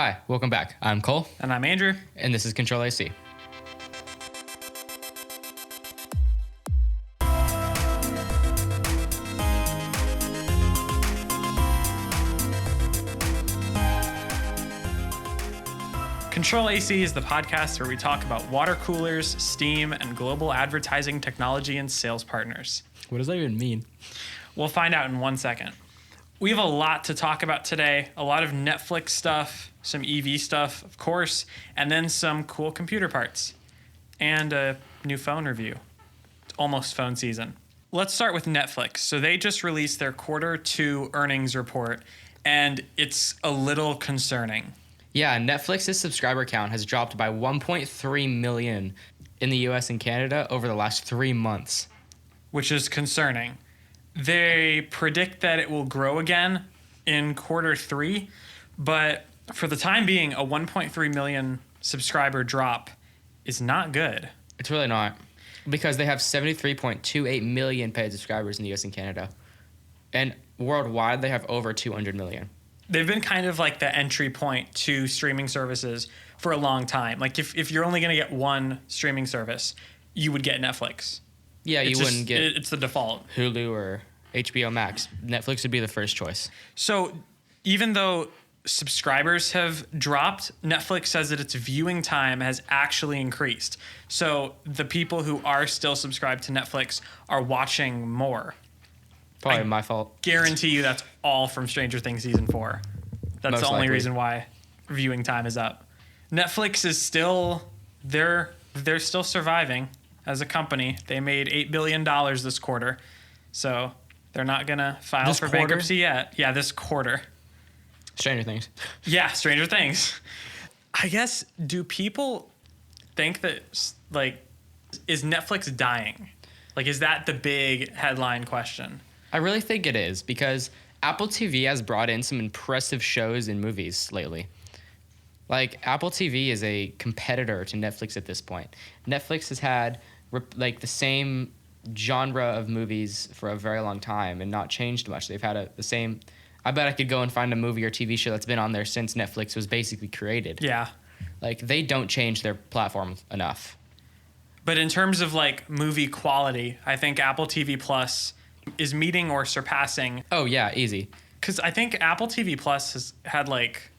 Hi, welcome back. I'm Cole. And I'm Andrew. And this is CTRL-AC. CTRL-AC is the podcast where we talk about water coolers, steam, and global advertising technology and sales partners. What does that even mean? We'll find out in 1 second. We have a lot to talk about today, a lot of Netflix stuff, some EV stuff, of course, and then some cool computer parts, and a new phone review. It's almost phone season. Let's start with Netflix. So they just released their Q2 earnings report, and it's a little concerning. Yeah, Netflix's subscriber count has dropped by 1.3 million in the US and Canada over the last 3 months. Which is concerning. They predict that it will grow again in Q3, but for the time being, a 1.3 million subscriber drop is not good. It's really not, because they have 73.28 million paid subscribers in the US and Canada. And worldwide, they have over 200 million. They've been kind of like the entry point to streaming services for a long time. Like if you're only going to get one streaming service, you would get Netflix. Yeah, you wouldn't get it's the default. Hulu or HBO Max. Netflix would be the first choice. So even though subscribers have dropped, Netflix says that its viewing time has actually increased. So the people who are still subscribed to Netflix are watching more. Probably my fault. Guarantee you that's all from Stranger Things Season 4. That's Most the only likely. reason why viewing time is up. Netflix is still, they're still surviving as a company. They made $8 billion this quarter. So they're not going to file This for quarter? bankruptcy yet. Yeah, this quarter. Stranger Things. Yeah, Stranger Things. I guess, do people think that, like, is Netflix dying? Like, is that the big headline question? I really think it is, because Apple TV has brought in some impressive shows and movies lately. Like, Apple TV is a competitor to Netflix at this point. Netflix has had the same genre of movies for a very long time and not changed much. They've had the same. I bet I could go and find a movie or TV show that's been on there since Netflix was basically created. Yeah. Like, they don't change their platform enough. But in terms of, like, movie quality, I think Apple TV Plus is meeting or surpassing. Oh, yeah, easy. Because I think Apple TV Plus has had, like,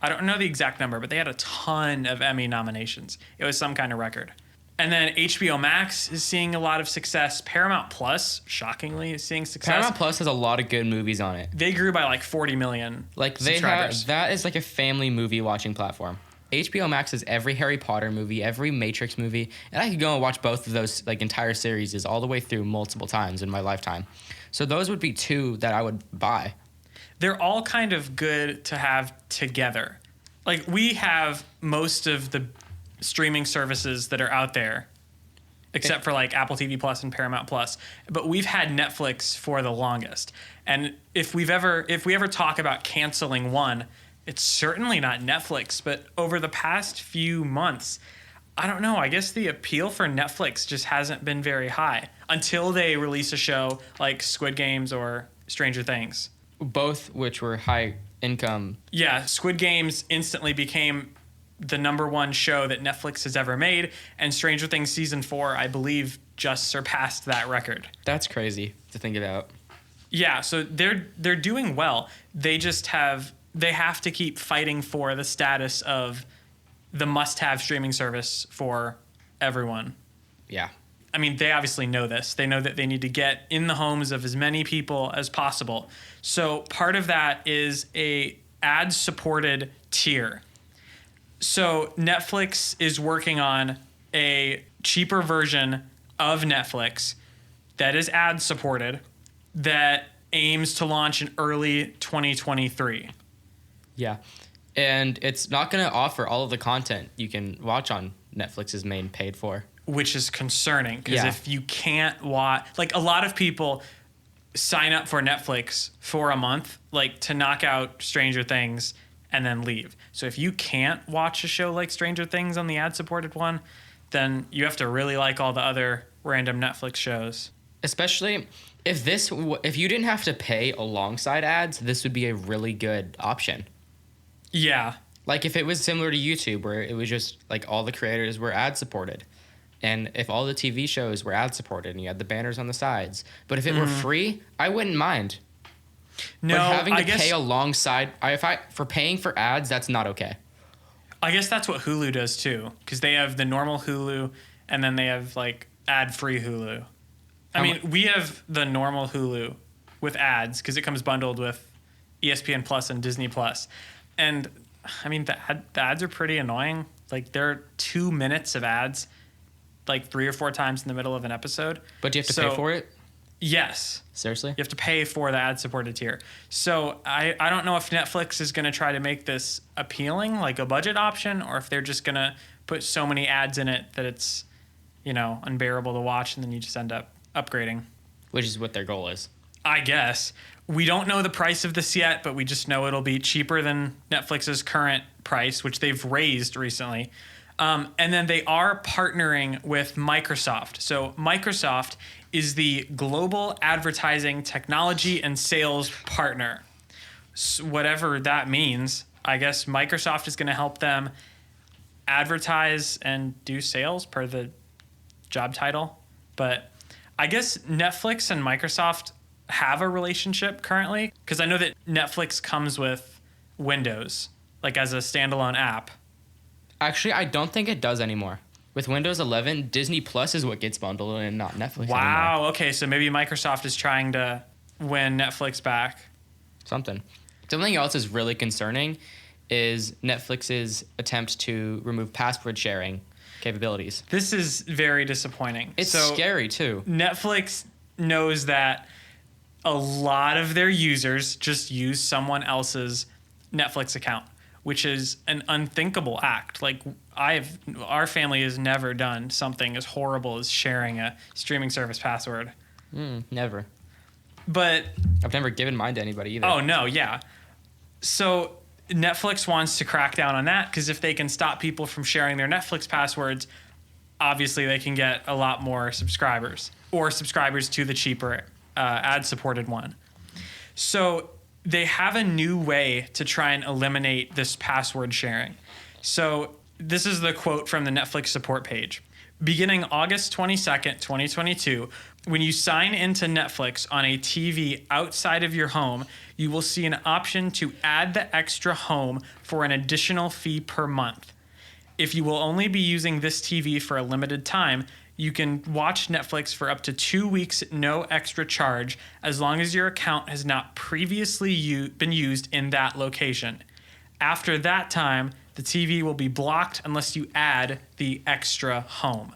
I don't know the exact number, but they had a ton of Emmy nominations. It was some kind of record. And then HBO Max is seeing a lot of success. Paramount Plus, shockingly, is seeing success. Paramount Plus has a lot of good movies on it. They grew by like 40 million subscribers. That is like a family movie watching platform. HBO Max has every Harry Potter movie, every Matrix movie, and I could go and watch both of those like entire series all the way through multiple times in my lifetime. So those would be two that I would buy. They're all kind of good to have together. Like, we have most of the streaming services that are out there, except for like Apple TV Plus and Paramount Plus. But we've had Netflix for the longest. And if we ever talk about canceling one, it's certainly not Netflix. But over the past few months, I don't know, I guess the appeal for Netflix just hasn't been very high until they release a show like Squid Games or Stranger Things. Both which were high income. Yeah, Squid Games instantly became the #1 show that Netflix has ever made, and Stranger Things Season 4, I believe, just surpassed that record. That's crazy to think about. Yeah, so they're doing well. They have to keep fighting for the status of the must-have streaming service for everyone. Yeah. I mean, they obviously know this. They know that they need to get in the homes of as many people as possible. So part of that is a ad-supported tier. So Netflix is working on a cheaper version of Netflix that is ad-supported that aims to launch in early 2023. Yeah. And it's not going to offer all of the content you can watch on Netflix's main paid for. Which is concerning, because if you can't watch, like, a lot of people sign up for Netflix for a month, like, to knock out Stranger Things and then leave. So if you can't watch a show like Stranger Things on the ad-supported one, then you have to really like all the other random Netflix shows. Especially if you didn't have to pay alongside ads, this would be a really good option. Yeah. Like if it was similar to YouTube, where it was just like all the creators were ad supported, and if all the TV shows were ad supported and you had the banners on the sides, but if it were free, I wouldn't mind. No, but having to I guess pay alongside, for paying for ads, that's not okay. I guess that's what Hulu does too, because they have the normal Hulu and then they have like ad-free Hulu. I mean, we have the normal Hulu with ads because it comes bundled with ESPN Plus and Disney Plus, and I mean the ads are pretty annoying. Like there are 2 minutes of ads, like 3 or 4 times in the middle of an episode. But do you have to pay for it? Yes. Seriously? You have to pay for the ad-supported tier. So I don't know if Netflix is going to try to make this appealing, like a budget option, or if they're just going to put so many ads in it that it's, unbearable to watch, and then you just end up upgrading. Which is what their goal is. I guess. We don't know the price of this yet, but we just know it'll be cheaper than Netflix's current price, which they've raised recently. And then they are partnering with Microsoft. So Microsoft is the global advertising technology and sales partner. So whatever that means, I guess Microsoft is going to help them advertise and do sales per the job title. But I guess Netflix and Microsoft have a relationship currently, because I know that Netflix comes with Windows, like as a standalone app. Actually, I don't think it does anymore. With Windows 11, Disney Plus is what gets bundled and not Netflix Wow. anymore. Okay, so maybe Microsoft is trying to win Netflix back. Something else is really concerning is Netflix's attempt to remove password sharing capabilities. This is very disappointing. It's scary too. Netflix knows that a lot of their users just use someone else's Netflix account, which is an unthinkable act. Like our family has never done something as horrible as sharing a streaming service password. Never. But I've never given mine to anybody either. Oh no, yeah. So Netflix wants to crack down on that, because if they can stop people from sharing their Netflix passwords, obviously they can get a lot more subscribers, or subscribers to the cheaper ad-supported one. So they have a new way to try and eliminate this password sharing. So this is the quote from the Netflix support page. Beginning August 22nd, 2022, when you sign into Netflix on a TV outside of your home, you will see an option to add the extra home for an additional fee per month. If you will only be using this TV for a limited time, you can watch Netflix for up to 2 weeks at no extra charge, as long as your account has not previously been used in that location. After that time, the TV will be blocked unless you add the extra home.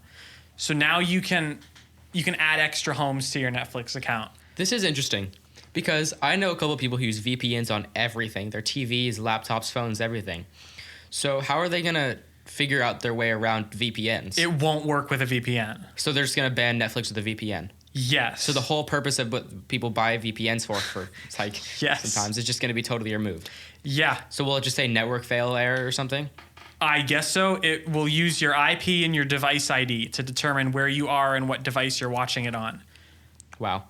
So now you can add extra homes to your Netflix account. This is interesting because I know a couple of people who use VPNs on everything, their TVs, laptops, phones, everything. So how are they going to figure out their way around VPNs? It won't work with a VPN. So they're just going to ban Netflix with a VPN. Yes. So the whole purpose of what people buy VPNs for it's like yes. sometimes it's just going to be totally removed. Yeah. So will it just say network fail error or something? I guess so. It will use your IP and your device ID to determine where you are and what device you're watching it on. Wow.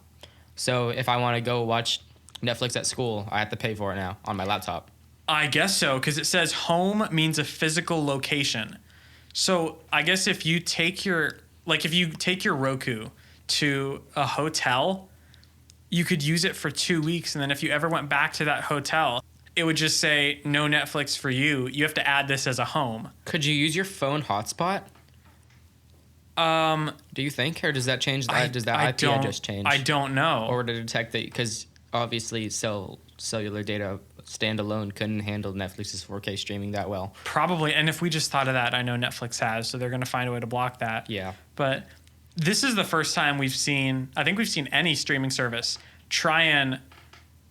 So if I want to go watch Netflix at school, I have to pay for it now on my laptop. I guess so, because it says home means a physical location. So I guess if you take your Roku to a hotel, you could use it for 2 weeks, and then if you ever went back to that hotel, it would just say no Netflix for you. You have to add this as a home. Could you use your phone hotspot? Do you think, or does that change? Does that IP address change? I don't know. Or to detect that, because obviously cellular data standalone couldn't handle Netflix's 4K streaming that well. Probably, and if we just thought of that, I know Netflix has, so they're going to find a way to block that. Yeah. But this is the first time we've seen any streaming service try and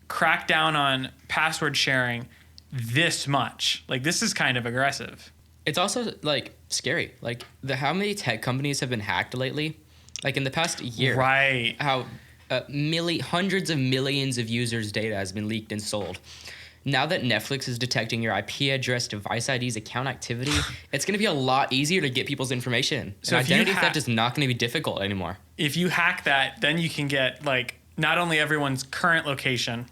crack down on password sharing this much. Like, this is kind of aggressive. It's also like scary. Like how many tech companies have been hacked lately? Like in the past year. Right. How hundreds of millions of users' data has been leaked and sold. Now that Netflix is detecting your IP address, device IDs, account activity, it's going to be a lot easier to get people's information. So and identity theft is not going to be difficult anymore. If you hack that, then you can get like not only everyone's current location,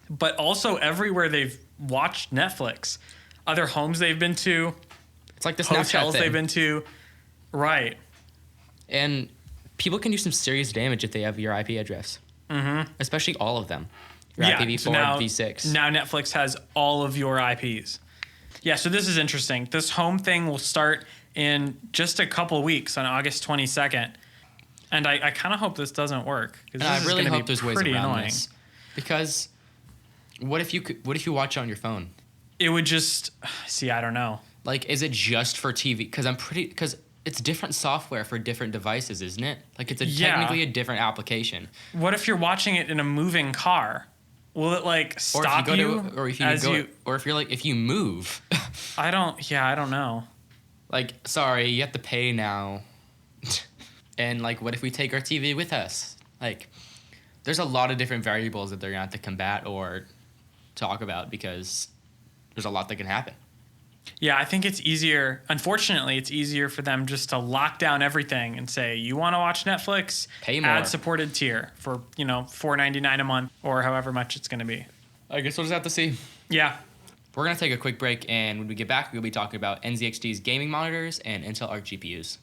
but also everywhere they've watched Netflix. other homes they've been to, It's like the Snapchat hotels thing. they've been to. Right. And people can do some serious damage if they have your IP address. Mm-hmm. Especially all of them. Your IPv4, so now, V6. Now Netflix has all of your IPs. Yeah, so this is interesting. This home thing will start in just a couple weeks on August 22nd. And I kind of hope this doesn't work. And I really hope there's ways around annoying. this. Because what if you watch it on your phone? It would just, see, I don't know. Like, is it just for TV? Because it's different software for different devices, isn't it? Like, it's technically a different application. What if you're watching it in a moving car? Will it like stop if you move? I don't know. Like, sorry, you have to pay now. And like, what if we take our TV with us? Like, there's a lot of different variables that they're gonna have to combat or talk about because there's a lot that can happen. Yeah, I think it's easier. Unfortunately, it's easier for them just to lock down everything and say, you want to watch Netflix? Pay more. Ad-supported tier for, $4.99 a month or however much it's going to be. I guess we'll just have to see. Yeah. We're going to take a quick break, and when we get back, we'll be talking about NZXT's gaming monitors and Intel Arc GPUs.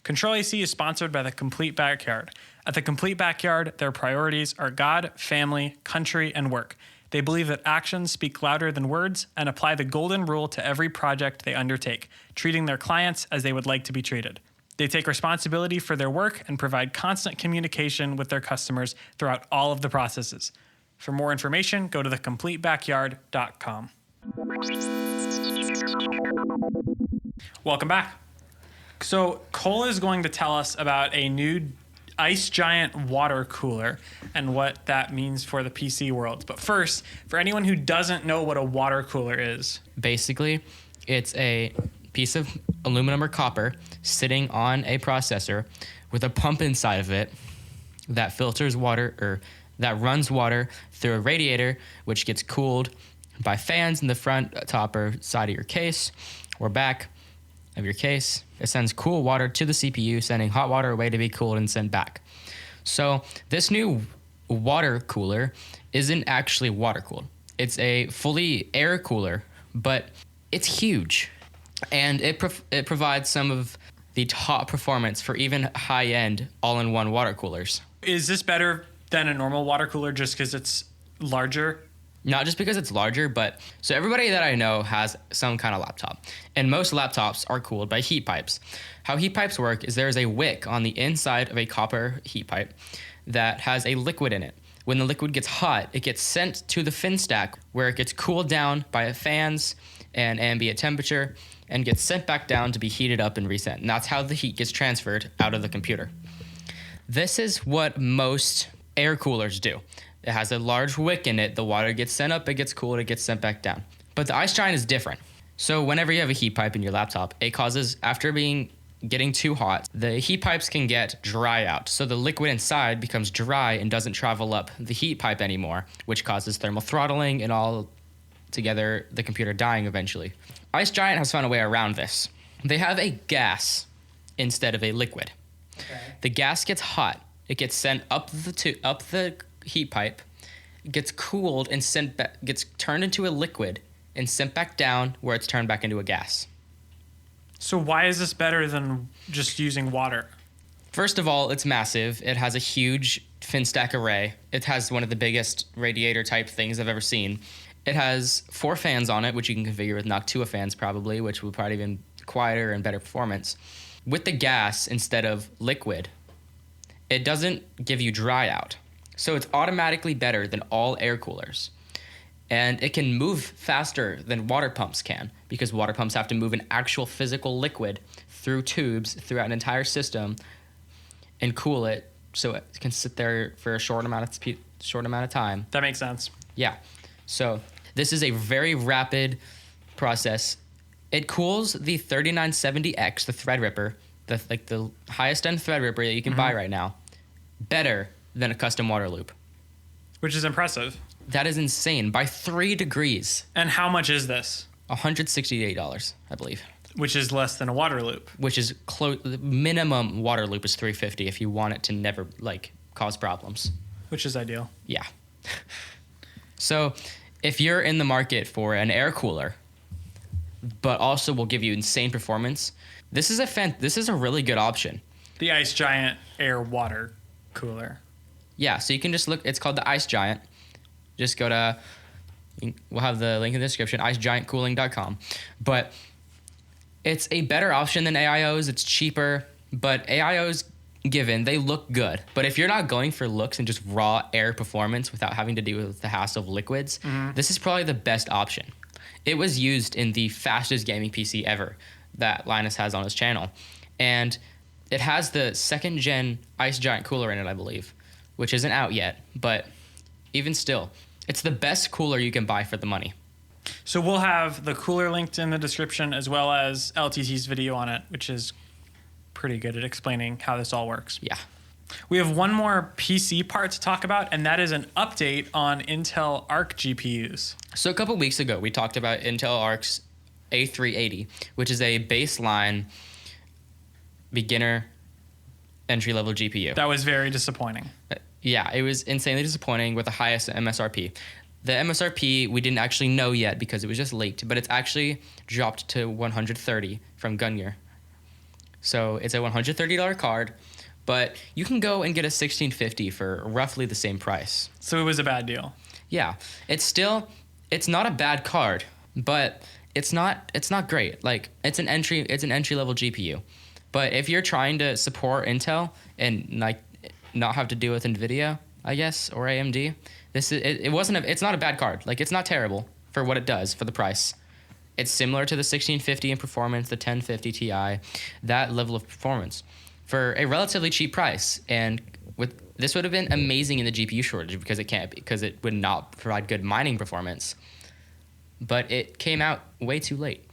CTRL-AC is sponsored by The Complete Backyard. At The Complete Backyard, their priorities are God, family, country, and work. They believe that actions speak louder than words and apply the golden rule to every project they undertake, treating their clients as they would like to be treated. They take responsibility for their work and provide constant communication with their customers throughout all of the processes. For more information, go to thecompletebackyard.com. Welcome back. So Cole is going to tell us about a new Ice Giant water cooler and what that means for the PC world. But first, for anyone who doesn't know what a water cooler is. Basically, it's a piece of aluminum or copper sitting on a processor with a pump inside of it that filters water or that runs water through a radiator, which gets cooled by fans in the front, top, or side of your case or back of your case. It sends cool water to the CPU, sending hot water away to be cooled and sent back. So this new water cooler isn't actually water cooled. It's a fully air cooler, but it's huge. And it provides some of the top performance for even high-end all-in-one water coolers. Is this better than a normal water cooler just because it's larger? Not just because it's larger, but so everybody that I know has some kind of laptop. And most laptops are cooled by heat pipes. How heat pipes work is there's a wick on the inside of a copper heat pipe that has a liquid in it. When the liquid gets hot, it gets sent to the fin stack where it gets cooled down by fans and ambient temperature and gets sent back down to be heated up and reset. And that's how the heat gets transferred out of the computer. This is what most air coolers do. It has a large wick in it. The water gets sent up, it gets cooled, it gets sent back down. But the Ice Giant is different. So whenever you have a heat pipe in your laptop, it causes, after getting too hot, the heat pipes can get dry out. So the liquid inside becomes dry and doesn't travel up the heat pipe anymore, which causes thermal throttling and all together the computer dying eventually. Ice Giant has found a way around this. They have a gas instead of a liquid. Okay. The gas gets hot. It gets sent up the heat pipe, gets cooled and gets turned into a liquid and sent back down where it's turned back into a gas. So why is this better than just using water? First of all, it's massive. It has a huge fin stack array. It has one of the biggest radiator type things I've ever seen. It has 4 fans on it, which you can configure with Noctua fans probably, which will probably even quieter and better performance. With the gas instead of liquid, it doesn't give you dry out. So it's automatically better than all air coolers. And it can move faster than water pumps can because water pumps have to move an actual physical liquid through tubes throughout an entire system and cool it so it can sit there for a short amount of time. That makes sense. Yeah. So this is a very rapid process. It cools the 3970X, the Threadripper, the highest end Threadripper that you can buy right now, better than a custom water loop. Which is impressive. That is insane. By 3 degrees. And how much is this? $168, I believe. Which is less than a water loop. Which is close. The minimum water loop is $350 if you want it to never cause problems. Which is ideal. Yeah. So if you're in the market for an air cooler, but also will give you insane performance, this is a really good option. The Ice Giant air water cooler. Yeah, so you can just look. It's called the Ice Giant. Just go to. We'll have the link in the description. icegiantcooling.com. But it's a better option than AIOs. It's cheaper, but AIOs given they look good. But if you're not going for looks and just raw air performance without having to deal with the hassle of liquids, this is probably the best option. It was used in the fastest gaming PC ever that Linus has on his channel, and it has the second gen Ice Giant cooler in it, I believe, which isn't out yet, but even still, it's the best cooler you can buy for the money. So we'll have the cooler linked in the description as well as LTC's video on it, which is pretty good at explaining how this all works. Yeah. We have one more PC part to talk about, and that is an update on Intel Arc GPUs. So a couple weeks ago, we talked about Intel Arc's A380, which is a baseline beginner entry-level GPU. That was very disappointing. Yeah, it was insanely disappointing with the highest MSRP. The MSRP we didn't actually know yet because it was just leaked, but it's actually dropped to $130 from Gungear. So it's a $130 card, but you can go and get a 1650 for roughly the same price. So it was a bad deal. Yeah, it's not a bad card, but it's not great. Like it's an entry level GPU. But if you're trying to support Intel and like not have to deal with Nvidia, I guess, or AMD, it's not a bad card. Like it's not terrible for what it does for the price. It's similar to the 1650 in performance, the 1050 Ti, that level of performance for a relatively cheap price. And this would have been amazing in the GPU shortage because it would not provide good mining performance. But it came out way too late.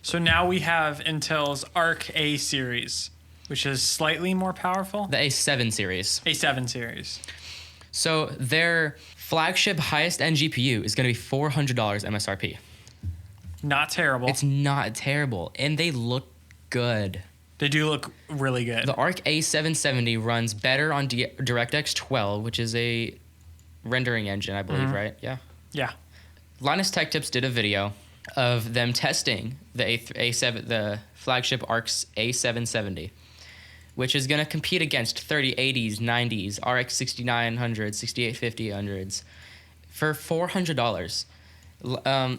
So now we have Intel's Arc A series, which is slightly more powerful. The A7 series. A7 series. So their flagship highest end GPU is going to be $400 MSRP. Not terrible. It's not terrible, and they look good. They do look really good. The Arc A770 runs better on DirectX 12, which is a rendering engine, I believe, right? Yeah. Yeah. Linus Tech Tips did a video of them testing the the flagship Arc's A770, which is going to compete against 3080s, 90s, RX 6900s, 6850s for $400.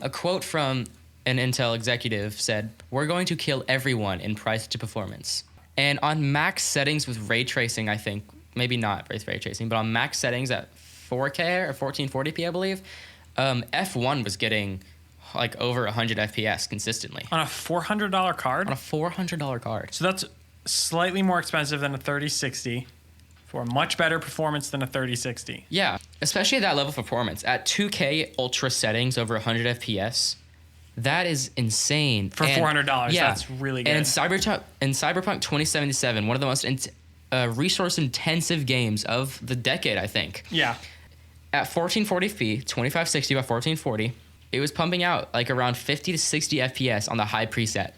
A quote from an Intel executive said, "We're going to kill everyone in price to performance." And on max settings with ray tracing, I think, maybe not with ray tracing, but on max settings at 4K or 1440p, I believe, F1 was getting like over 100 FPS consistently. On a $400 card? On a $400 card. So that's slightly more expensive than a 3060 for much better performance than a 3060. Yeah, especially at that level of performance. At 2K ultra settings over 100 FPS, that is insane. For $400, yeah, that's really good. And in Cyberpunk 2077, one of the most resource-intensive games of the decade, I think. Yeah. At 1440p, 2560 by 1440, it was pumping out like around 50 to 60 FPS on the high preset.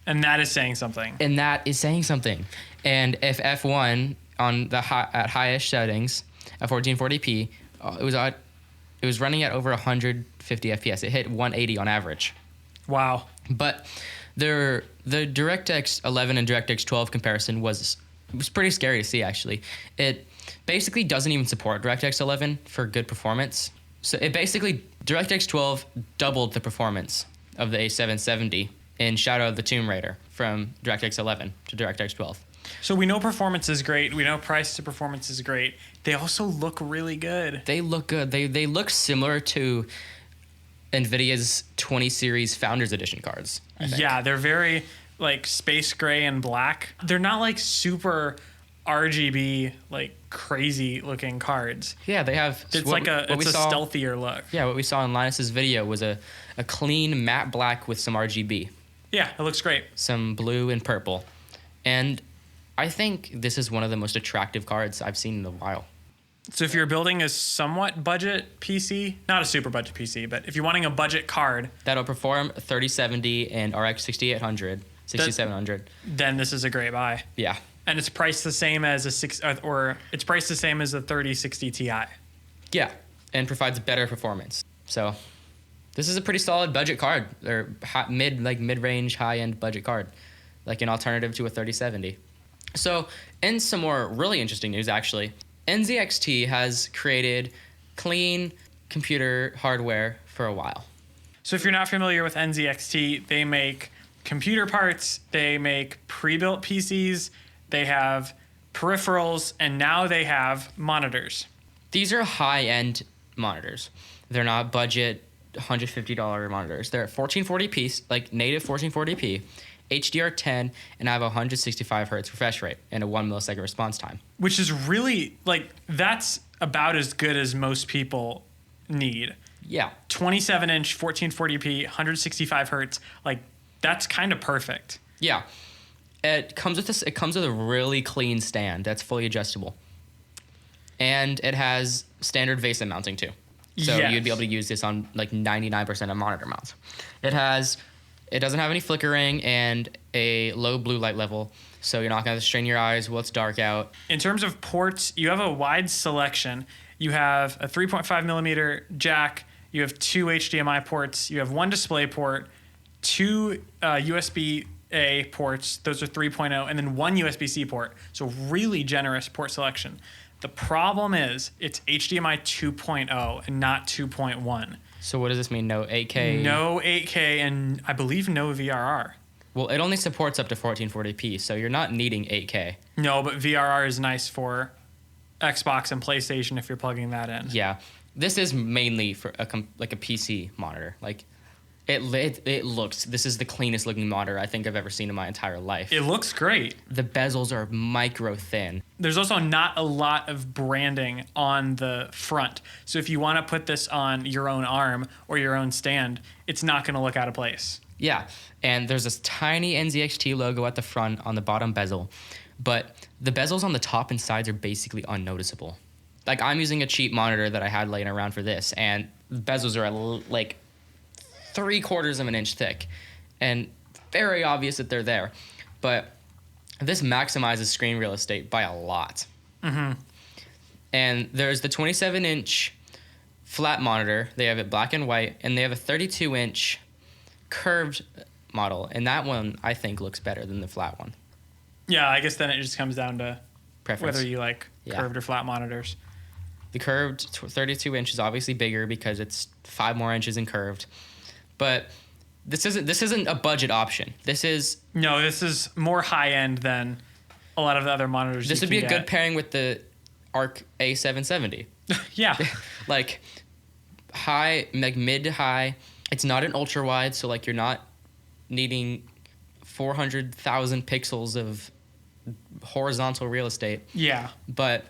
And that is saying something. And that is saying something. And if F1 on the at highest settings at 1440p, it was running at over 150 FPS. It hit 180 on average. Wow. But the DirectX 11 and DirectX 12 comparison was pretty scary to see, actually. It basically doesn't even support DirectX 11 for good performance. So it basically, DirectX 12 doubled the performance of the A770 in Shadow of the Tomb Raider from DirectX 11 to DirectX 12. So we know performance is great. We know price to performance is great. They also look really good. They look good. They look similar to NVIDIA's 20 series Founders Edition cards, I think. Yeah, they're very like space gray and black. They're not like super RGB, like crazy looking cards. Yeah, they have. It's a stealthier look. Yeah, what we saw in Linus's video was a clean matte black with some RGB. Yeah, it looks great. Some blue and purple. And I think this is one of the most attractive cards I've seen in a while. So if you're building a somewhat budget PC, not a super budget PC, but if you're wanting a budget card that'll perform 3070 and RX 6800, 6700, then this is a great buy. Yeah. And it's priced the same as it's priced the same as a 3060 Ti. Yeah. and provides better performance. So this is a pretty solid budget card, or mid-range, high-end budget card, like an alternative to a 3070. So, in some more really interesting news, actually, NZXT has created clean computer hardware for a while. So if you're not familiar with NZXT, they make computer parts, they make pre-built PCs, they have peripherals, and now they have monitors. These are high-end monitors. They're not budget $150 monitors. They're at 1440p, like native 1440p, HDR10, and I have a 165 hertz refresh rate and a 1 millisecond response time. Which is really, like, that's about as good as most people need. Yeah. 27-inch, 1440p, 165 hertz, like, that's kind of perfect. Yeah. It comes with It comes with a really clean stand that's fully adjustable. And it has standard VESA mounting too. So Yes. you'd be able to use this on like 99% of monitor mounts. It doesn't have any flickering and a low blue light level, so you're not going to strain your eyes while it's dark out. In terms of ports, you have a wide selection. You have a 3.5 millimeter jack, you have 2 HDMI ports, you have 1 display port, 2 USB-A ports, those are 3.0, and then 1 USB-C port. So really generous port selection. The problem is it's HDMI 2.0 and not 2.1. So what does this mean? No 8K? No 8K and I believe no VRR. Well, it only supports up to 1440p, so you're not needing 8K. No, but VRR is nice for Xbox and PlayStation if you're plugging that in. Yeah. This is mainly for a PC monitor. Like, this is the cleanest looking monitor I think I've ever seen in my entire life. It looks great. The bezels are micro thin. There's also not a lot of branding on the front. So if you want to put this on your own arm or your own stand, it's not going to look out of place. Yeah, and there's this tiny NZXT logo at the front on the bottom bezel, but the bezels on the top and sides are basically unnoticeable. Like, I'm using a cheap monitor that I had laying around for this, and the bezels are like 3/4 of an inch thick, and very obvious that they're there. But this maximizes screen real estate by a lot. Mm-hmm. And there's the 27-inch flat monitor. They have it black and white, and they have a 32-inch curved model, and that one I think looks better than the flat one. Yeah, I guess then it just comes down to Preference. whether you like curved or flat monitors. The curved 32 inch is obviously bigger because it's 5 more inches in curved. But this isn't a budget option. This is more high end than a lot of the other monitors. This would be a good pairing with the Arc A770. Yeah. Like mid to high. It's not an ultra wide, so like you're not needing 400,000 pixels of horizontal real estate. Yeah. But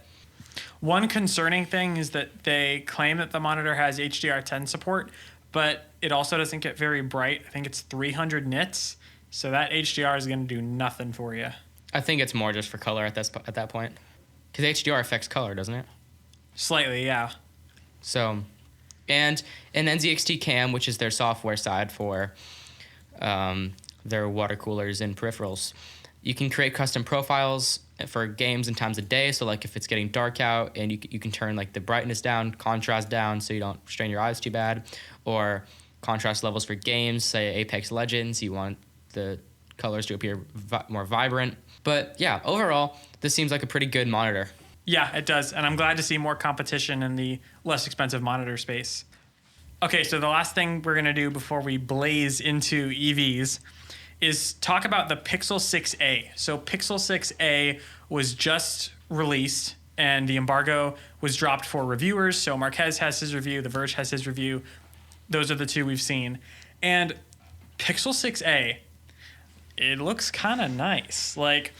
one concerning thing is that they claim that the monitor has HDR10 support, but it also doesn't get very bright. I think it's 300 nits, so that HDR is going to do nothing for you. I think it's more just for color at that point, because HDR affects color, doesn't it? Slightly, yeah. So, and an NZXT Cam, which is their software side for their water coolers and peripherals, you can create custom profiles for games and times of day. So like if it's getting dark out, and you can turn like the brightness down, contrast down, so you don't strain your eyes too bad, or contrast levels for games, say Apex Legends, you want the colors to appear more vibrant. But yeah, overall, this seems like a pretty good monitor. Yeah, it does. And I'm glad to see more competition in the less expensive monitor space. Okay, so the last thing we're going to do before we blaze into EVs is talk about the Pixel 6a. So Pixel 6a was just released, and the embargo was dropped for reviewers. So Marquez has his review, The Verge has his review. Those are the two we've seen. And Pixel 6a, it looks kind of nice. Like,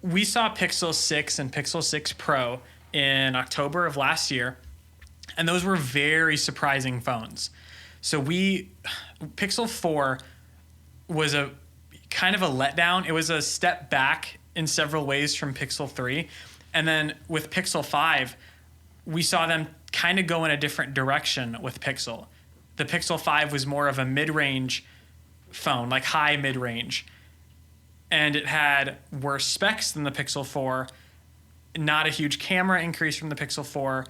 we saw Pixel 6 and Pixel 6 Pro in October of last year, and those were very surprising phones. So Pixel 4 was a kind of a letdown. It was a step back in several ways from Pixel 3. And then with Pixel 5, we saw them kind of go in a different direction with Pixel. The Pixel 5 was more of a mid-range phone, like high mid-range. And it had worse specs than the Pixel 4, not a huge camera increase from the Pixel 4,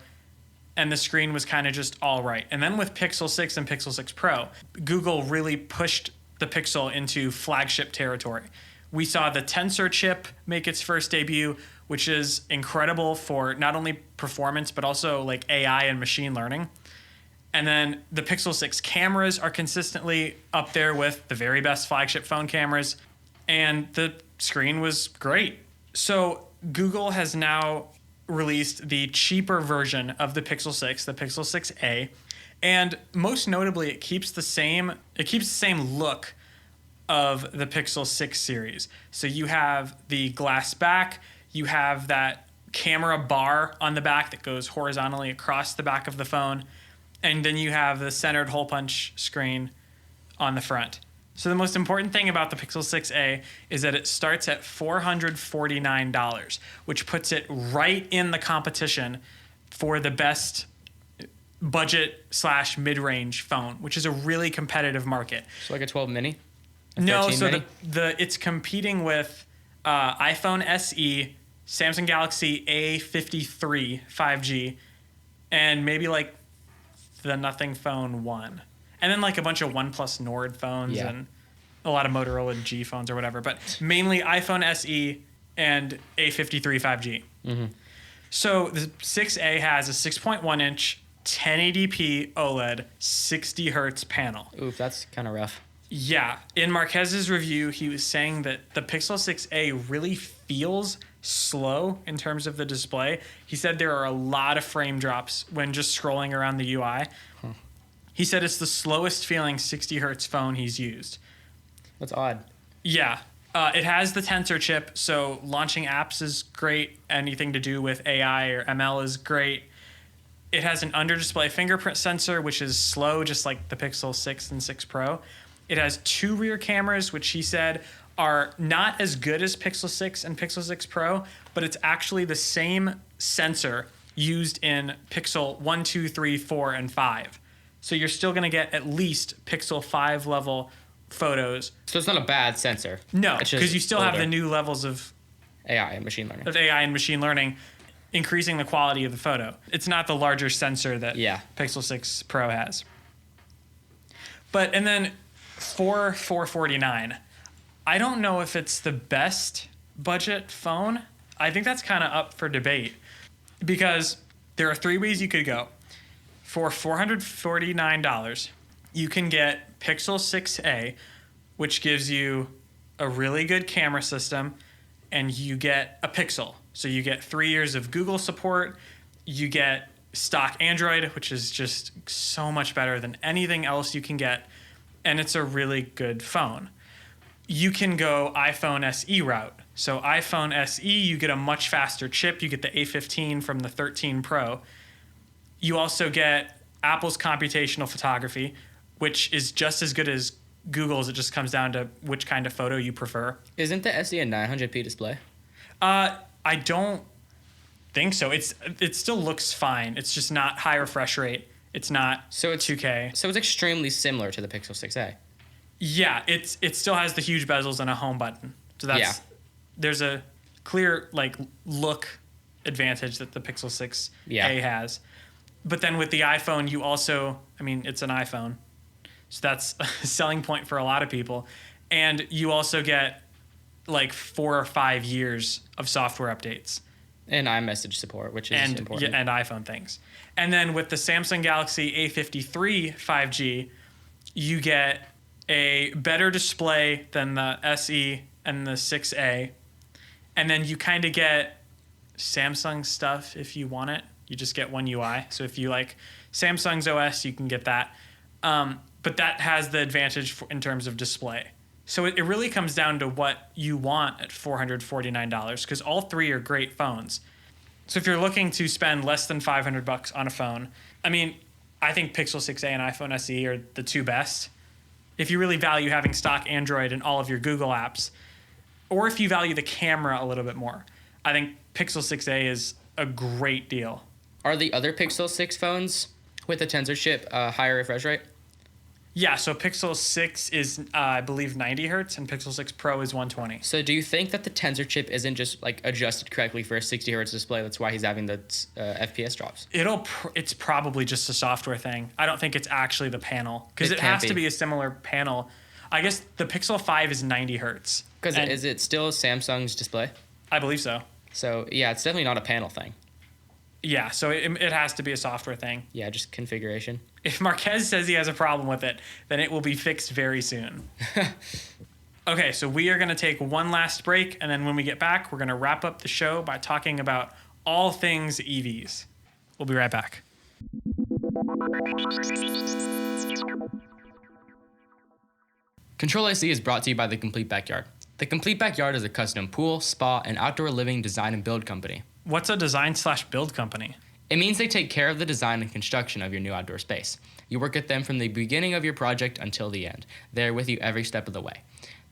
and the screen was kind of just all right. And then with Pixel 6 and Pixel 6 Pro, Google really pushed the Pixel into flagship territory. We saw the Tensor chip make its first debut, which is incredible for not only performance, but also like AI and machine learning. And then the Pixel 6 cameras are consistently up there with the very best flagship phone cameras. And the screen was great. So Google has now released the cheaper version of the Pixel 6, the Pixel 6a. And most notably, it keeps the same look of the Pixel 6 series. So you have the glass back, you have that camera bar on the back that goes horizontally across the back of the phone, and then you have the centered hole punch screen on the front. So the most important thing about the Pixel 6a is that it starts at $449, which puts it right in the competition for the best budget / mid-range phone, which is a really competitive market. So like a 12 mini? No, so mini? it's competing with iPhone SE, Samsung Galaxy A53 5G, and maybe like the Nothing Phone 1. And then like a bunch of OnePlus Nord phones and a lot of Motorola G phones or whatever. But mainly iPhone SE and A53 5G. Mm-hmm. So the 6A has a 6.1-inch 1080p OLED 60 hertz panel. Oof, that's kind of rough. Yeah. In Marquez's review, he was saying that the Pixel 6a really feels slow in terms of the display. He said there are a lot of frame drops when just scrolling around the UI. Huh. He said it's the slowest feeling 60 hertz phone he's used. That's odd. Yeah. It has the Tensor chip, so launching apps is great. Anything to do with AI or ML is great. It has an under-display fingerprint sensor, which is slow, just like the Pixel 6 and 6 Pro. It has 2 rear cameras, which he said are not as good as Pixel 6 and Pixel 6 Pro, but it's actually the same sensor used in Pixel 1, 2, 3, 4, and 5. So you're still going to get at least Pixel 5 level photos. So it's not a bad sensor. No, because you still older. have the new levels of AI and machine learning. Increasing the quality of the photo. It's not the larger sensor that Pixel 6 Pro has. And then for $449, I don't know if it's the best budget phone. I think that's kind of up for debate because there are 3 ways you could go. For $449, you can get Pixel 6a, which gives you a really good camera system, and you get a Pixel. So you get 3 years of Google support, you get stock Android, which is just so much better than anything else you can get, and it's a really good phone. You can go iPhone SE route. So iPhone SE, you get a much faster chip. You get the A15 from the 13 Pro. You also get Apple's computational photography, which is just as good as Google's. It just comes down to which kind of photo you prefer. Isn't the SE a 900p display? I don't think so. It still looks fine. It's just not high refresh rate. It's not 2K. So it's extremely similar to the Pixel 6a. Yeah, it still has the huge bezels and a home button. So there's a clear look advantage that the Pixel 6a has. But then with the iPhone, you also, it's an iPhone. So that's a selling point for a lot of people. And you also get 4 or 5 years of software updates. And iMessage support, which is important. And iPhone things. And then with the Samsung Galaxy A53 5G, you get a better display than the SE and the 6A. And then you kind of get Samsung stuff if you want it. You just get one UI. So if you like Samsung's OS, you can get that. But that has the advantage in terms of display. So it really comes down to what you want at $449 because all 3 are great phones. So if you're looking to spend less than $500 on a phone, I think Pixel 6a and iPhone SE are the 2 best. If you really value having stock Android and all of your Google apps, or if you value the camera a little bit more, I think Pixel 6a is a great deal. Are the other Pixel 6 phones with the Tensor chip higher refresh rate? Yeah, so Pixel 6 is, I believe, 90 hertz, and Pixel 6 Pro is 120. So do you think that the tensor chip isn't just like adjusted correctly for a 60 hertz display? That's why he's having the FPS drops. It's probably just a software thing. I don't think it's actually the panel, because It it can't has be. to be a similar panel. I guess the Pixel 5 is 90 hertz. Because and is it still Samsung's display? I believe so. So yeah, it's definitely not a panel thing. Yeah, so it has to be a software thing. Yeah, just configuration. If Marquez says he has a problem with it, then it will be fixed very soon. Okay, so we are going to take one last break, and then when we get back, we're going to wrap up the show by talking about all things EVs. We'll be right back. CTRL-AC is brought to you by The Complete Backyard. The Complete Backyard is a custom pool, spa, and outdoor living design and build company. What's a design/build company? It means they take care of the design and construction of your new outdoor space. You work with them from the beginning of your project until the end. They're with you every step of the way.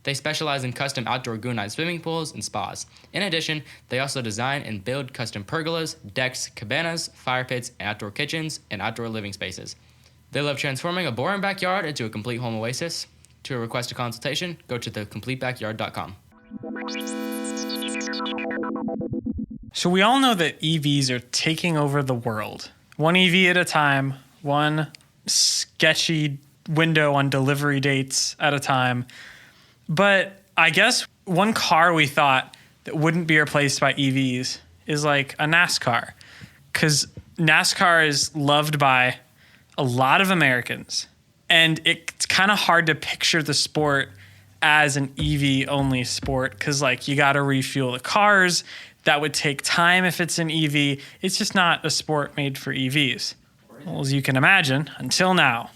They specialize in custom outdoor gunite swimming pools and spas. In addition, they also design and build custom pergolas, decks, cabanas, fire pits, outdoor kitchens, and outdoor living spaces. They love transforming a boring backyard into a complete home oasis. To request a consultation, go to thecompletebackyard.com. So we all know that EVs are taking over the world. One EV at a time, one sketchy window on delivery dates at a time. But I guess one car we thought that wouldn't be replaced by EVs is like a NASCAR. Because NASCAR is loved by a lot of Americans. And it's kind of hard to picture the sport as an EV-only sport because, like, you got to refuel the cars. That would take time if it's an EV. It's just not a sport made for EVs. Well, as you can imagine, until now.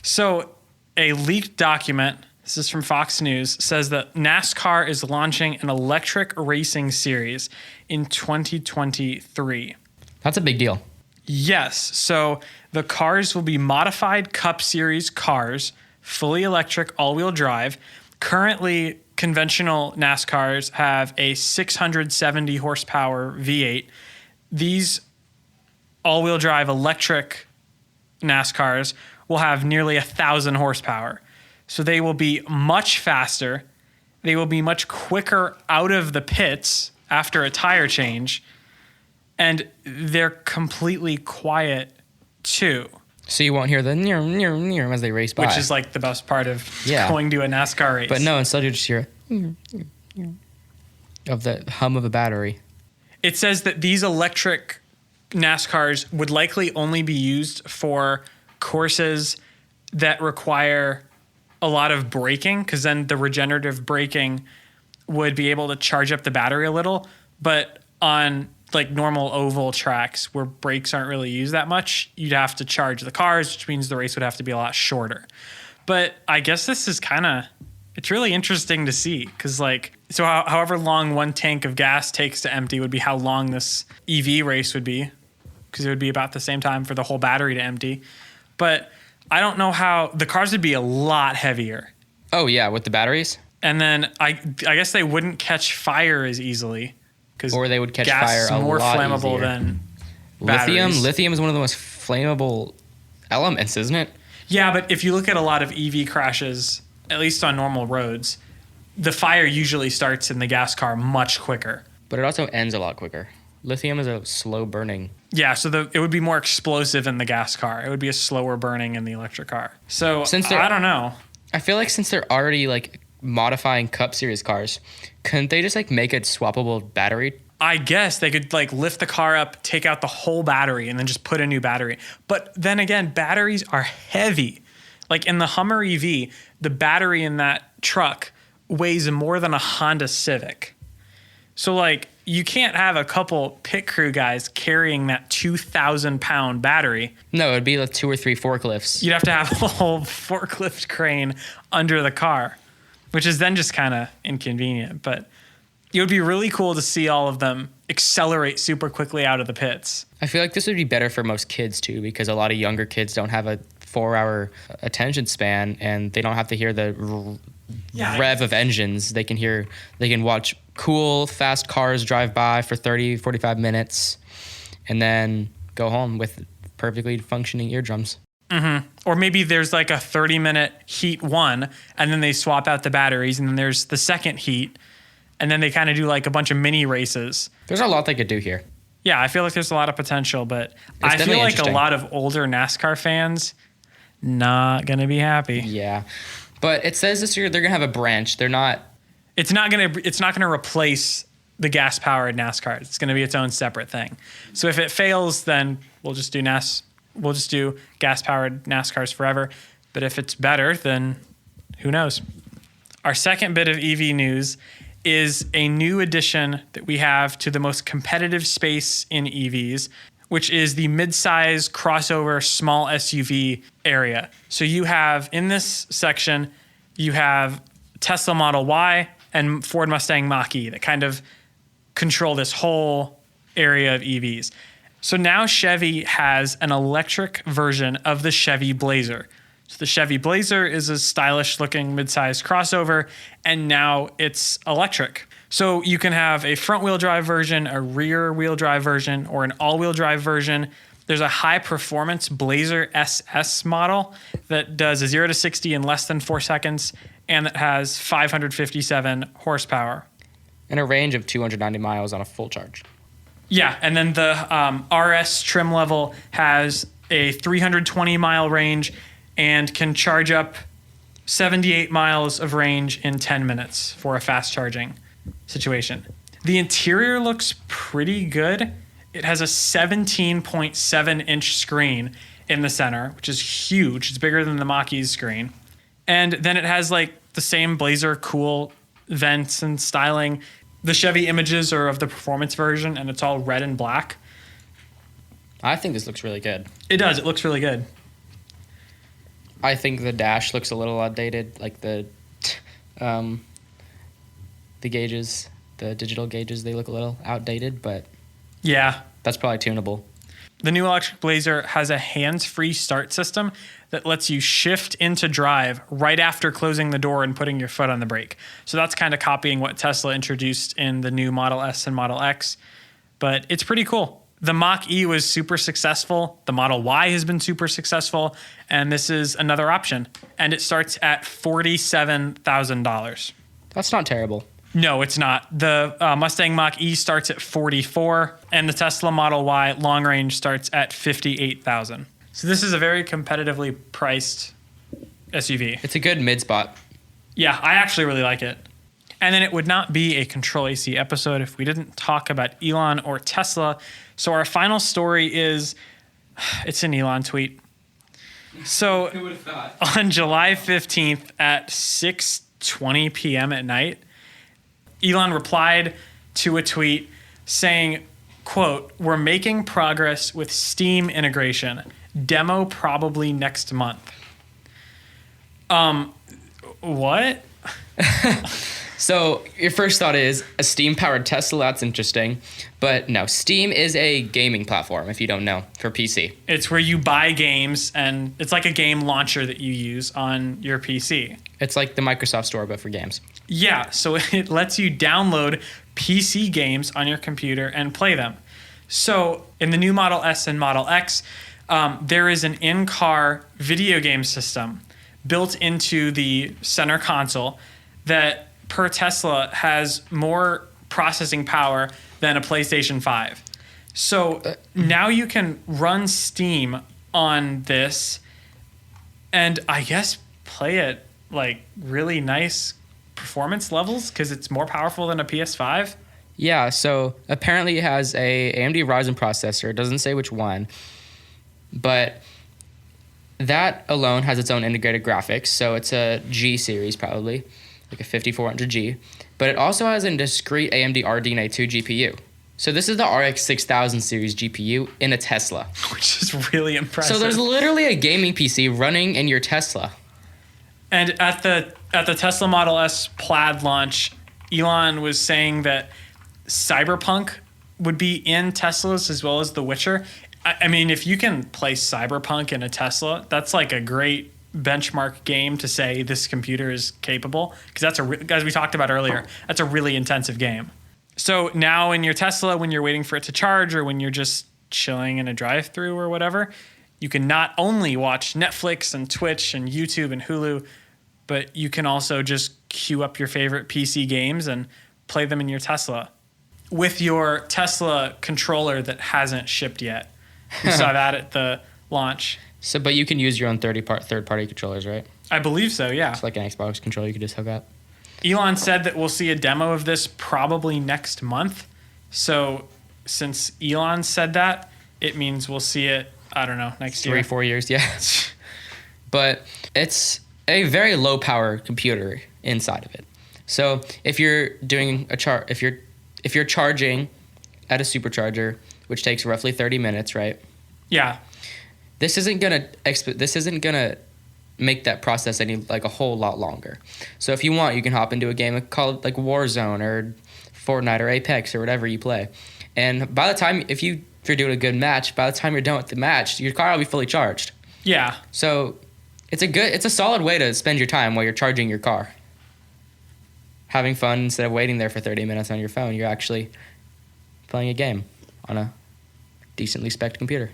So a leaked document, this is from Fox News, says that NASCAR is launching an electric racing series in 2023. That's a big deal. Yes. So the cars will be modified Cup Series cars, fully electric, all-wheel drive. Currently, conventional NASCARs have a 670 horsepower V8. These all-wheel drive electric NASCARs will have nearly 1,000 horsepower. So they will be much faster. They will be much quicker out of the pits after a tire change. And they're completely quiet too. So you won't hear the near, near, near as they race by. Which is like the best part of going to a NASCAR race. But no, instead you just hear of the hum of a battery. It says that these electric NASCARs would likely only be used for courses that require a lot of braking, because then the regenerative braking would be able to charge up the battery a little. But on like normal oval tracks where brakes aren't really used that much, you'd have to charge the cars, which means the race would have to be a lot shorter. But I guess this is it's really interesting to see, because like, so however long one tank of gas takes to empty would be how long this EV race would be, because it would be about the same time for the whole battery to empty. But I don't know how the cars would be a lot heavier. Oh yeah, with the batteries? And then I guess they wouldn't catch fire as easily. Or they would catch gas fire a is more lot flammable easier. Than batteries. Lithium is one of the most flammable elements, isn't it? Yeah, but if you look at a lot of EV crashes, at least on normal roads, the fire usually starts in the gas car much quicker. But it also ends a lot quicker. Lithium is a slow burning. Yeah, so it would be more explosive in the gas car. It would be a slower burning in the electric car. So I don't know. I feel like since they're already like modifying Cup Series cars, couldn't they just like make a swappable battery? I guess they could like lift the car up, take out the whole battery, and then just put a new battery. But then again, batteries are heavy. Like in the Hummer EV, the battery in that truck weighs more than a Honda Civic. So like you can't have a couple pit crew guys carrying that 2,000-pound battery. No, it'd be like 2 or 3 forklifts. You'd have to have a whole forklift crane under the car, which is then just kind of inconvenient. But it would be really cool to see all of them accelerate super quickly out of the pits. I feel like this would be better for most kids too, because a lot of younger kids don't have a 4-hour attention span and they don't have to hear the rev of engines. They can watch cool, fast cars drive by for 30, 45 minutes and then go home with perfectly functioning eardrums. Or maybe there's like a 30-minute heat one, and then they swap out the batteries, and then there's the second heat, and then they kind of do like a bunch of mini races. There's a lot they could do here. Yeah, I feel like there's a lot of potential, but I feel definitely like a interesting. lot of older NASCAR fans not gonna be happy. Yeah. But it says this year they're going to have a branch. They're not. It's not gonna replace the gas-powered NASCAR. It's gonna be its own separate thing. So if it fails, then we'll just do gas-powered NASCARs forever. But if it's better, then who knows? Our second bit of EV news is a new addition that we have to the most competitive space in EVs, which is the midsize crossover small SUV area. So you have in this section, you have Tesla Model Y and Ford Mustang Mach-E that kind of control this whole area of EVs. So now Chevy has an electric version of the Chevy Blazer. So the Chevy Blazer is a stylish looking midsize crossover, and now it's electric. So you can have a front wheel drive version, a rear wheel drive version, or an all wheel drive version. There's a high performance Blazer SS model that does a 0 to 60 in less than 4 seconds, and that has 557 horsepower. And a range of 290 miles on a full charge. Yeah, and then the RS trim level has a 320 mile range and can charge up 78 miles of range in 10 minutes for a fast charging situation. The interior looks pretty good. It has a 17.7 inch screen in the center, which is huge. It's bigger than the Mach-E's screen. And then it has like the same Blazer cool vents and styling. The Chevy images are of the performance version, and it's all red and black. I think this looks really good. It does. It looks really good. I think the dash looks a little outdated, like the gauges, the digital gauges, they look a little outdated, but Yeah. that's probably tunable. The new electric Blazer has a hands-free start system that lets you shift into drive right after closing the door and putting your foot on the brake. So that's kind of copying what Tesla introduced in the new Model S and Model X, but it's pretty cool. The Mach-E was super successful. The Model Y has been super successful, and this is another option. And it starts at $47,000. That's not terrible. No, it's not. The Mustang Mach-E starts at 44, and the Tesla Model Y long range starts at 58,000. So this is a very competitively priced SUV. It's a good mid spot. Yeah, I actually really like it. And then it would not be a Control AC episode if we didn't talk about Elon or Tesla. So our final story is, it's an Elon tweet. So Who would have thought? on July 15th at 6:20 p.m. at night, Elon replied to a tweet saying, quote, "We're making progress with Steam integration. Demo probably next month." What? So your first thought is a Steam-powered Tesla. That's interesting. But no, Steam is a gaming platform, if you don't know, for PC. It's where you buy games, and it's like a game launcher that you use on your PC. It's like the Microsoft Store, but for games. Yeah, so it lets you download PC games on your computer and play them. So in the new Model S and Model X, there is an in-car video game system built into the center console that, per Tesla, has more processing power than a PlayStation 5. So now you can run Steam on this and I guess play at like really nice performance levels because it's more powerful than a PS5. Yeah, so apparently it has a AMD Ryzen processor. It doesn't say which one, but that alone has its own integrated graphics. So it's a G series probably, like a 5400G. But it also has a discrete AMD RDNA 2 GPU. So this is the RX 6000 series GPU in a Tesla. Which is really impressive. So there's literally a gaming PC running in your Tesla. And at the Tesla Model S Plaid launch, Elon was saying that Cyberpunk would be in Teslas as well as The Witcher. I mean, if you can play Cyberpunk in a Tesla, that's like a great benchmark game to say this computer is capable, because that's as we talked about earlier, that's a really intensive game. So now in your Tesla, when you're waiting for it to charge or when you're just chilling in a drive-through or whatever, you can not only watch Netflix and Twitch and YouTube and Hulu, but you can also just queue up your favorite PC games and play them in your Tesla with your Tesla controller that hasn't shipped yet. We saw that at the launch. So, but you can use your own third-party controllers, right? I believe so, yeah. It's like an Xbox controller you could just hook up. Elon said that we'll see a demo of this probably next month. So since Elon said that, it means we'll see it, I don't know, next year. 3-4 years, yeah. But it's a very low power computer inside of it. So if you're doing if you're charging at a supercharger, which takes roughly 30 minutes, right? Yeah. This isn't gonna make that process a whole lot longer. So if you want, you can hop into a game called like Warzone or Fortnite or Apex or whatever you play. And by the time, if you're doing a good match, by the time you're done with the match, your car will be fully charged. Yeah. So it's a solid way to spend your time while you're charging your car. Having fun instead of waiting there for 30 minutes on your phone, you're actually playing a game on a decently spec'd computer.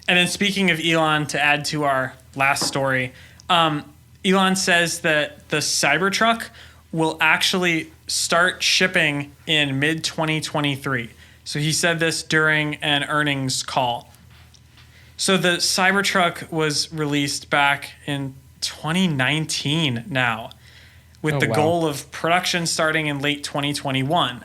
And then speaking of Elon, to add to our last story, Elon says that the Cybertruck will actually start shipping in mid-2023. So he said this during an earnings call. So the Cybertruck was released back in 2019 now, with the goal of production starting in late 2021.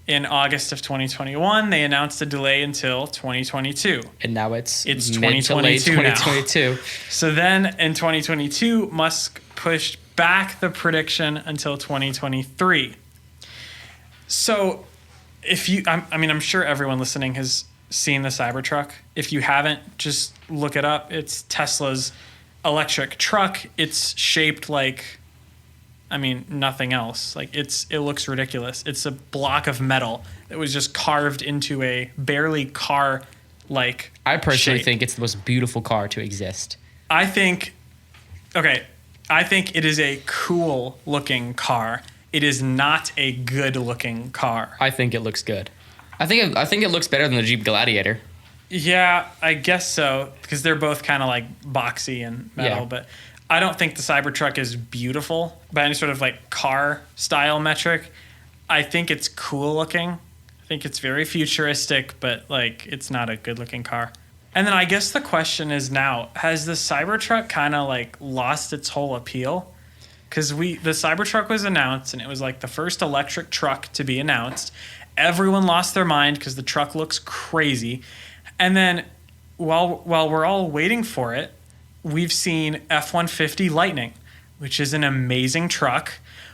In August of 2021, they announced a delay until 2022. And now it's 2022 now. 2022. So then in 2022, Musk pushed back the prediction until 2023. So I'm sure everyone listening has seen the Cybertruck. If you haven't, just look it up. It's Tesla's electric truck. It's shaped like, nothing else. Like it looks ridiculous. It's a block of metal that was just carved into a barely car-like I personally shape. think it's the most beautiful car to exist. I think it is a cool looking car. It is not a good looking car. I think it looks good. I think it looks better than the Jeep Gladiator. Yeah, I guess so, because they're both kind of like boxy and metal, Yeah. But I don't think the Cybertruck is beautiful by any sort of like car style metric. I think it's cool looking. I think it's very futuristic, but like it's not a good looking car. And then I guess the question is now, has the Cybertruck kind of like lost its whole appeal? Because the Cybertruck was announced and it was like the first electric truck to be announced. Everyone lost their mind because the truck looks crazy. And then while we're all waiting for it, we've seen F-150 Lightning, which is an amazing truck.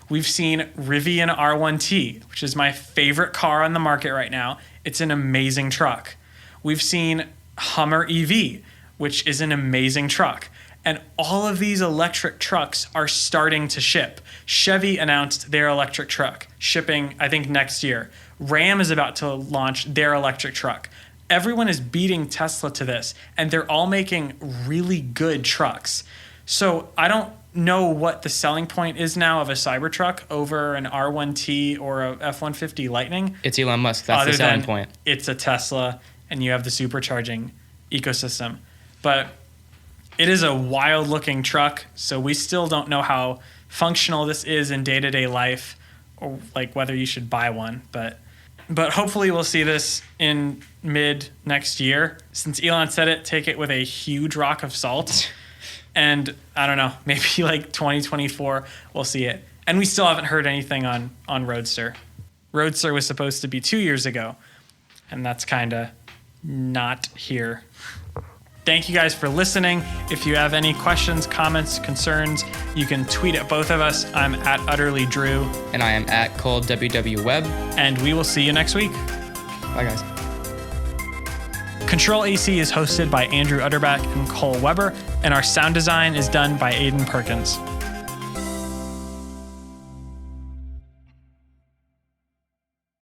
We've seen Rivian R1T, which is my favorite car on the market right now. It's an amazing truck. We've seen Hummer EV, which is an amazing truck. And all of these electric trucks are starting to ship. Chevy announced their electric truck, shipping, I think, next year. Ram is about to launch their electric truck. Everyone is beating Tesla to this, and they're all making really good trucks. So I don't know what the selling point is now of a Cybertruck over an R1T or a F-150 Lightning. It's Elon Musk. That's the selling point. It's a Tesla, and you have the supercharging ecosystem. But it is a wild-looking truck, so we still don't know how functional this is in day-to-day life, or like whether you should buy one. But hopefully we'll see this in mid next year. Since Elon said it, take it with a huge rock of salt. And I don't know, maybe like 2024 we'll see it. And we still haven't heard anything on Roadster. Roadster was supposed to be 2 years ago, and that's kind of not here. Thank you guys for listening. If you have any questions, comments, concerns, you can tweet at both of us. I'm at UtterlyDrew. And I am at ColdWWWeb. And we will see you next week. Bye, guys. CTRL-AC is hosted by Andrew Utterback and Cole Weber, and our sound design is done by Aiden Perkins.